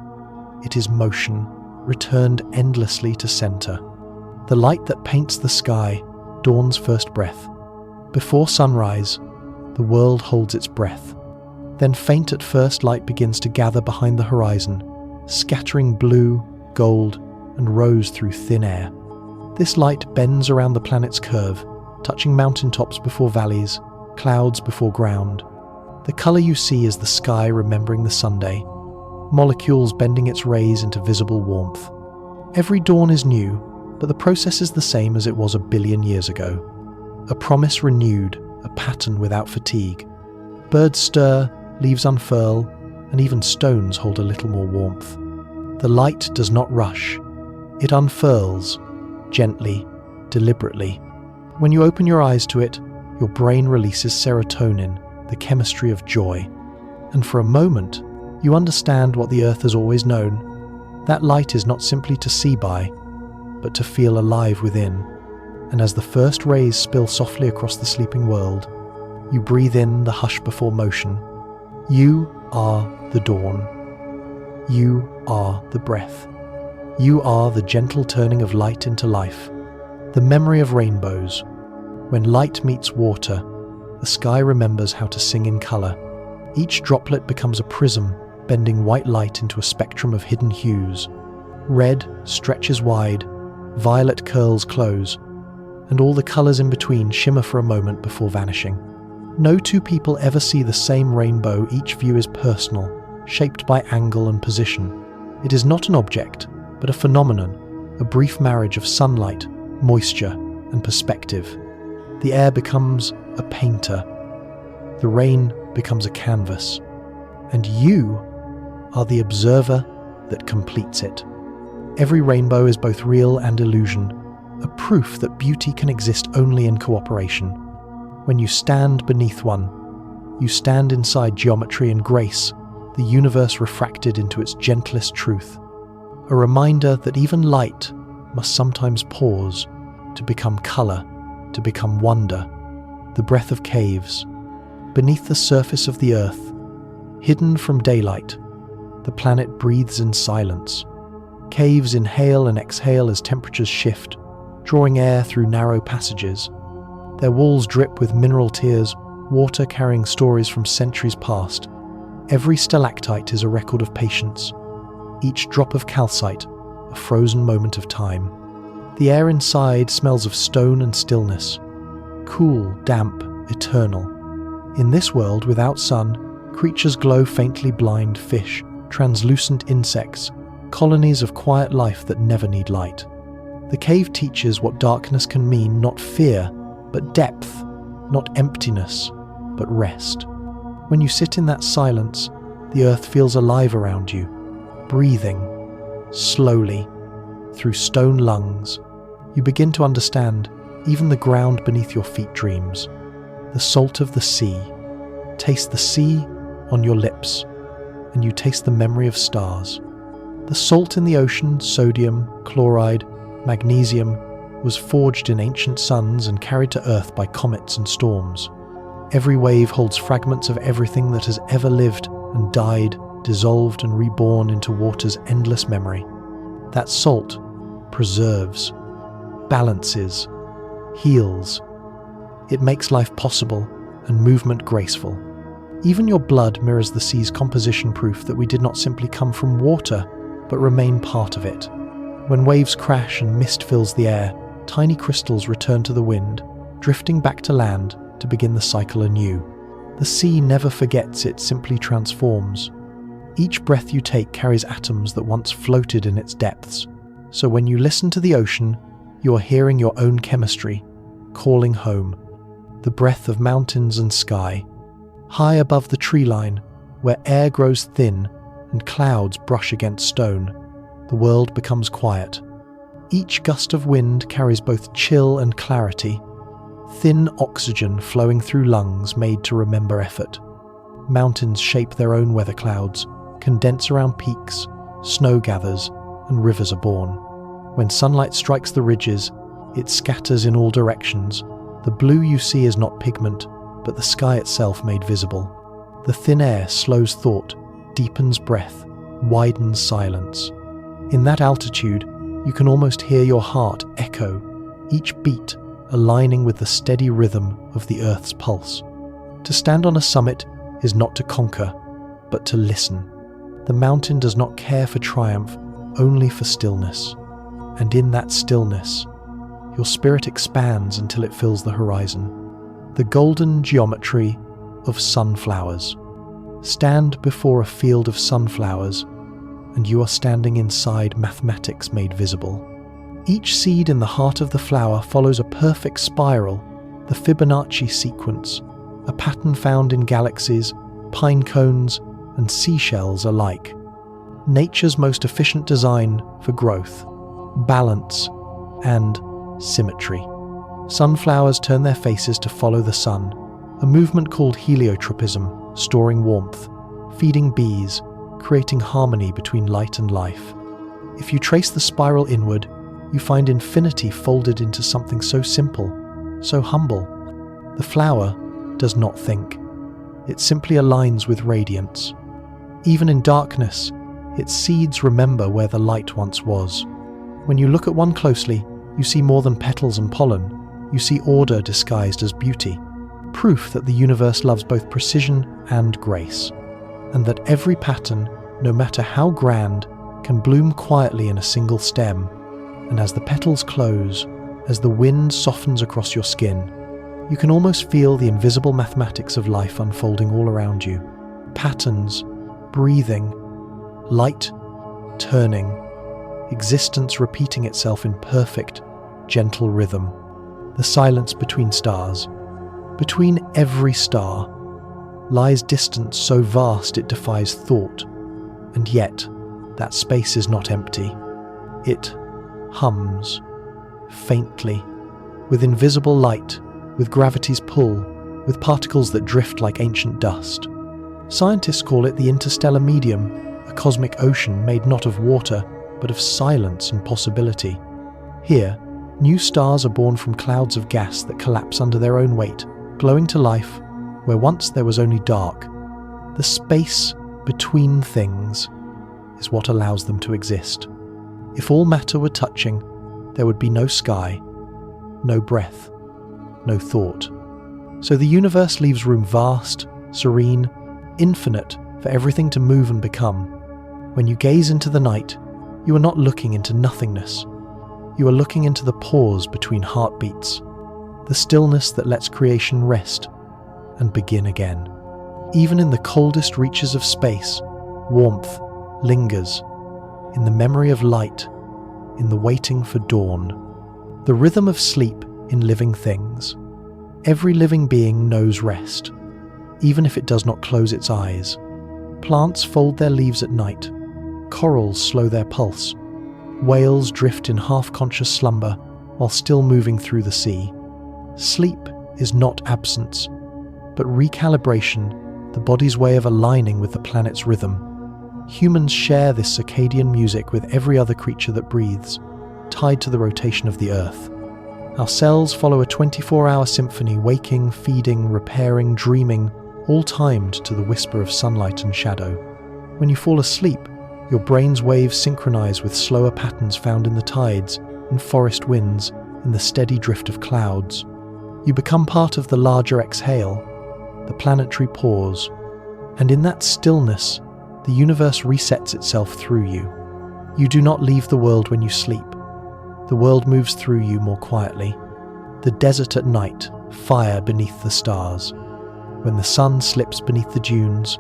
It is motion, returned endlessly to center. The light that paints the sky, dawn's first breath. Before sunrise, the world holds its breath. Then faint at first light begins to gather behind the horizon, scattering blue, gold, and rose through thin air. This light bends around the planet's curve, touching mountaintops before valleys, clouds before ground. The color you see is the sky remembering the Sunday, molecules bending its rays into visible warmth. Every dawn is new, but the process is the same as it was 1 billion years ago. A promise renewed, a pattern without fatigue. Birds stir, leaves unfurl, and even stones hold a little more warmth. The light does not rush. It unfurls, gently, deliberately. When you open your eyes to it, your brain releases serotonin, the chemistry of joy. And for a moment, you understand what the earth has always known. That light is not simply to see by, but to feel alive within. And as the first rays spill softly across the sleeping world, you breathe in the hush before motion. You are the dawn. You are the breath. You are the gentle turning of light into life. The memory of rainbows. When light meets water, the sky remembers how to sing in color. Each droplet becomes a prism, bending white light into a spectrum of hidden hues. Red stretches wide, violet curls close, and all the colors in between shimmer for a moment before vanishing. No two people ever see the same rainbow. Each view is personal, shaped by angle and position. It is not an object, but a phenomenon, a brief marriage of sunlight, moisture, and perspective. The air becomes a painter, the rain becomes a canvas, and you are the observer that completes it. Every rainbow is both real and illusion, a proof that beauty can exist only in cooperation. When you stand beneath one, you stand inside geometry and grace, the universe refracted into its gentlest truth. A reminder that even light must sometimes pause to become color, to become wonder. The breath of caves. Beneath the surface of the earth, hidden from daylight, the planet breathes in silence. Caves inhale and exhale as temperatures shift, drawing air through narrow passages. Their walls drip with mineral tears, water carrying stories from centuries past. Every stalactite is a record of patience, each drop of calcite a frozen moment of time. The air inside smells of stone and stillness, cool, damp, eternal. In this world without sun, creatures glow faintly, blind fish, translucent insects, colonies of quiet life that never need light. The cave teaches what darkness can mean, not fear, but depth, not emptiness, but rest. When you sit in that silence, the earth feels alive around you, breathing, slowly, through stone lungs. You begin to understand even the ground beneath your feet dreams. The salt of the sea. Taste the sea on your lips, and you taste the memory of stars. The salt in the ocean, sodium, chloride, magnesium, was forged in ancient suns and carried to earth by comets and storms. Every wave holds fragments of everything that has ever lived and died, dissolved and reborn into water's endless memory. That salt preserves, balances, heals. It makes life possible and movement graceful. Even your blood mirrors the sea's composition, proof that we did not simply come from water, but remain part of it. When waves crash and mist fills the air, tiny crystals return to the wind, drifting back to land to begin the cycle anew. The sea never forgets, it simply transforms. Each breath you take carries atoms that once floated in its depths. So when you listen to the ocean, you are hearing your own chemistry, calling home. The breath of mountains and sky. High above the tree line, where air grows thin and clouds brush against stone, the world becomes quiet. Each gust of wind carries both chill and clarity, thin oxygen flowing through lungs made to remember effort. Mountains shape their own weather clouds, condense around peaks, snow gathers, and rivers are born. When sunlight strikes the ridges, it scatters in all directions. The blue you see is not pigment, but the sky itself made visible. The thin air slows thought, deepens breath, widens silence. In that altitude, you can almost hear your heart echo, each beat aligning with the steady rhythm of the Earth's pulse. To stand on a summit is not to conquer, but to listen. The mountain does not care for triumph, only for stillness. And in that stillness, your spirit expands until it fills the horizon. The golden geometry of sunflowers. Stand before a field of sunflowers, and you are standing inside mathematics made visible. Each seed in the heart of the flower follows a perfect spiral, the Fibonacci sequence, a pattern found in galaxies, pine cones, and seashells alike. Nature's most efficient design for growth, balance, and symmetry. Sunflowers turn their faces to follow the sun, a movement called heliotropism, storing warmth, feeding bees, creating harmony between light and life. If you trace the spiral inward, you find infinity folded into something so simple, so humble. The flower does not think. It simply aligns with radiance. Even in darkness, its seeds remember where the light once was. When you look at one closely, you You see more than petals and pollen. You see order disguised as beauty. Proof that the universe loves both precision and grace, and that every pattern, no matter how grand, can bloom quietly in a single stem. And as the petals close, as the wind softens across your skin, you can almost feel the invisible mathematics of life unfolding all around you. Patterns, breathing, light, turning, existence repeating itself in perfect, gentle rhythm. The silence between stars. Between every star lies distance so vast it defies thought, and yet that space is not empty. It hums, faintly, with invisible light, with gravity's pull, with particles that drift like ancient dust. Scientists call it the interstellar medium, a cosmic ocean made not of water, but of silence and possibility. Here, new stars are born from clouds of gas that collapse under their own weight, glowing to life where once there was only dark. The space between things is what allows them to exist. If all matter were touching, there would be no sky, no breath, no thought. So the universe leaves room vast, serene, infinite for everything to move and become. When you gaze into the night, you are not looking into nothingness. You are looking into the pause between heartbeats, the stillness that lets creation rest and begin again. Even in the coldest reaches of space, warmth lingers, in the memory of light, in the waiting for dawn. The rhythm of sleep in living things. Every living being knows rest, even if it does not close its eyes. Plants fold their leaves at night. Corals slow their pulse. Whales drift in half-conscious slumber while still moving through the sea. Sleep is not absence, but recalibration, the body's way of aligning with the planet's rhythm. Humans share this circadian music with every other creature that breathes, tied to the rotation of the Earth. Our cells follow a 24-hour symphony, waking, feeding, repairing, dreaming, all timed to the whisper of sunlight and shadow. When you fall asleep, your brain's waves synchronize with slower patterns found in the tides, in forest winds, in the steady drift of clouds. You become part of the larger exhale, the planetary pause, and in that stillness, the universe resets itself through you. You do not leave the world when you sleep. The world moves through you more quietly. The desert at night, fire beneath the stars. When the sun slips beneath the dunes,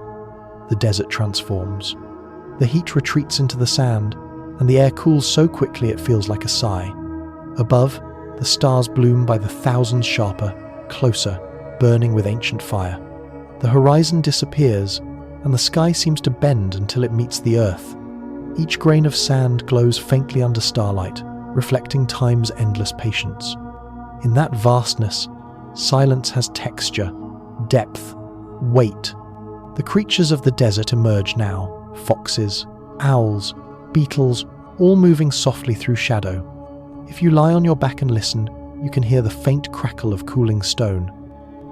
the desert transforms. The heat retreats into the sand, and the air cools so quickly it feels like a sigh. Above, the stars bloom by the thousands sharper, closer, burning with ancient fire. The horizon disappears, and the sky seems to bend until it meets the earth. Each grain of sand glows faintly under starlight, reflecting time's endless patience. In that vastness, silence has texture, depth, weight. The creatures of the desert emerge now. Foxes, owls, beetles, all moving softly through shadow. If you lie on your back and listen, you can hear the faint crackle of cooling stone.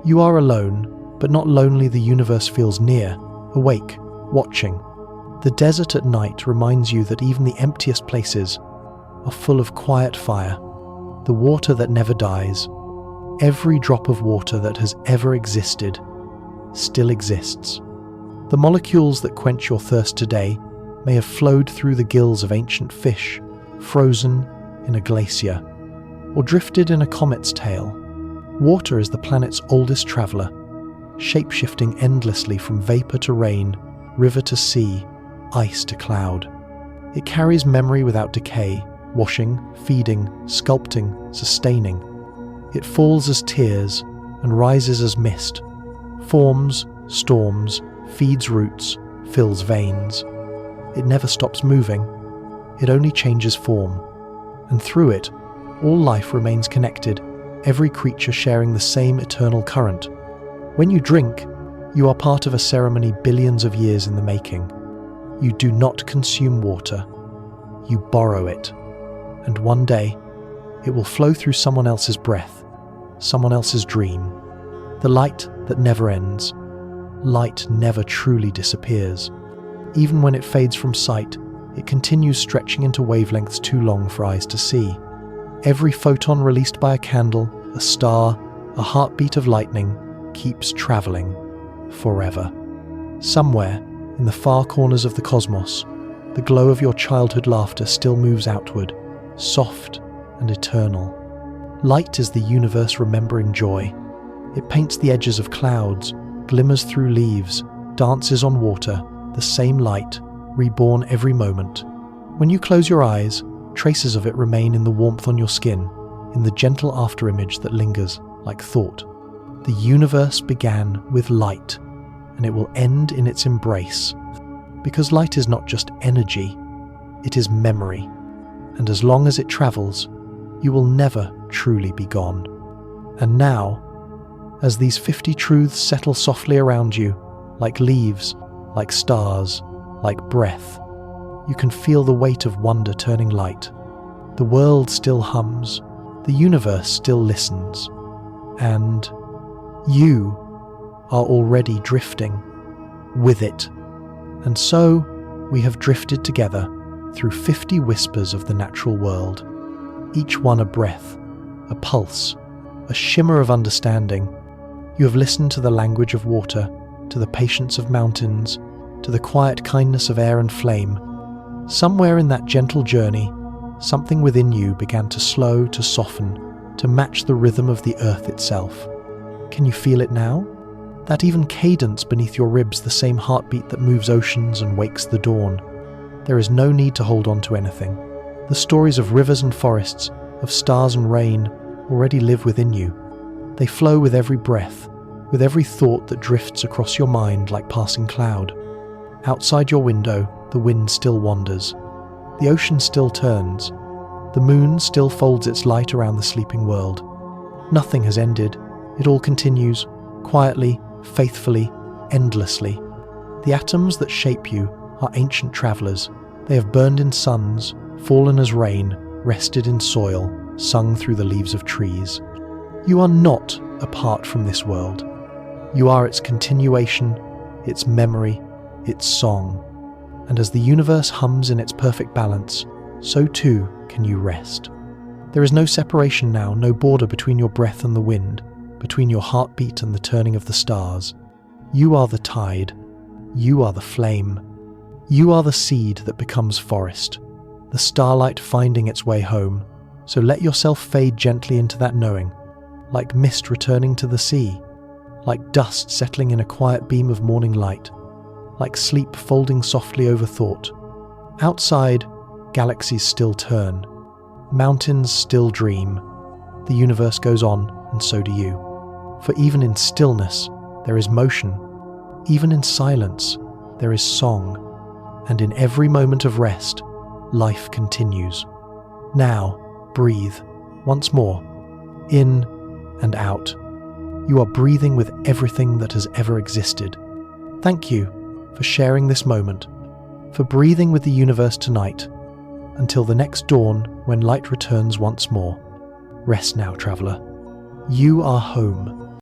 You are alone, but not lonely. The universe feels near, awake, watching. The desert at night reminds you that even the emptiest places are full of quiet fire, the water that never dies. Every drop of water that has ever existed still exists. The molecules that quench your thirst today may have flowed through the gills of ancient fish, frozen in a glacier, or drifted in a comet's tail. Water is the planet's oldest traveler, shape-shifting endlessly from vapor to rain, river to sea, ice to cloud. It carries memory without decay, washing, feeding, sculpting, sustaining. It falls as tears and rises as mist, forms, storms, feeds roots, fills veins. It never stops moving. It only changes form. And through it, all life remains connected, every creature sharing the same eternal current. When you drink, you are part of a ceremony billions of years in the making. You do not consume water. You borrow it. And one day, it will flow through someone else's breath, someone else's dream. The light that never ends. Light never truly disappears. Even when it fades from sight, it continues stretching into wavelengths too long for eyes to see. Every photon released by a candle, a star, a heartbeat of lightning keeps traveling forever. Somewhere, in the far corners of the cosmos, the glow of your childhood laughter still moves outward, soft and eternal. Light is the universe remembering joy. It paints the edges of clouds, glimmers through leaves, dances on water, the same light, reborn every moment. When you close your eyes, traces of it remain in the warmth on your skin, in the gentle afterimage that lingers like thought. The universe began with light, and it will end in its embrace. Because light is not just energy, it is memory. And as long as it travels, you will never truly be gone. And now, as these 50 truths settle softly around you, like leaves, like stars, like breath, you can feel the weight of wonder turning light. The world still hums, the universe still listens, and you are already drifting with it. And so, we have drifted together through 50 whispers of the natural world, each one a breath, a pulse, a shimmer of understanding. You have listened to the language of water, to the patience of mountains, to the quiet kindness of air and flame. Somewhere in that gentle journey, something within you began to slow, to soften, to match the rhythm of the earth itself. Can you feel it now? That even cadence beneath your ribs, the same heartbeat that moves oceans and wakes the dawn. There is no need to hold on to anything. The stories of rivers and forests, of stars and rain, already live within you. They flow with every breath, with every thought that drifts across your mind like passing cloud. Outside your window, the wind still wanders. The ocean still turns. The moon still folds its light around the sleeping world. Nothing has ended. It all continues, quietly, faithfully, endlessly. The atoms that shape you are ancient travelers. They have burned in suns, fallen as rain, rested in soil, sung through the leaves of trees. You are not apart from this world. You are its continuation, its memory, its song. And as the universe hums in its perfect balance, so too can you rest. There is no separation now, no border between your breath and the wind, between your heartbeat and the turning of the stars. You are the tide. You are the flame. You are the seed that becomes forest, the starlight finding its way home. So let yourself fade gently into that knowing, like mist returning to the sea, like dust settling in a quiet beam of morning light, like sleep folding softly over thought. Outside, galaxies still turn, mountains still dream. The universe goes on, and so do you. For even in stillness, there is motion. Even in silence, there is song. And in every moment of rest, life continues. Now, breathe, once more, in and out. You are breathing with everything that has ever existed. Thank you for sharing this moment, for breathing with the universe tonight, until the next dawn when light returns once more. Rest now, traveler. You are home.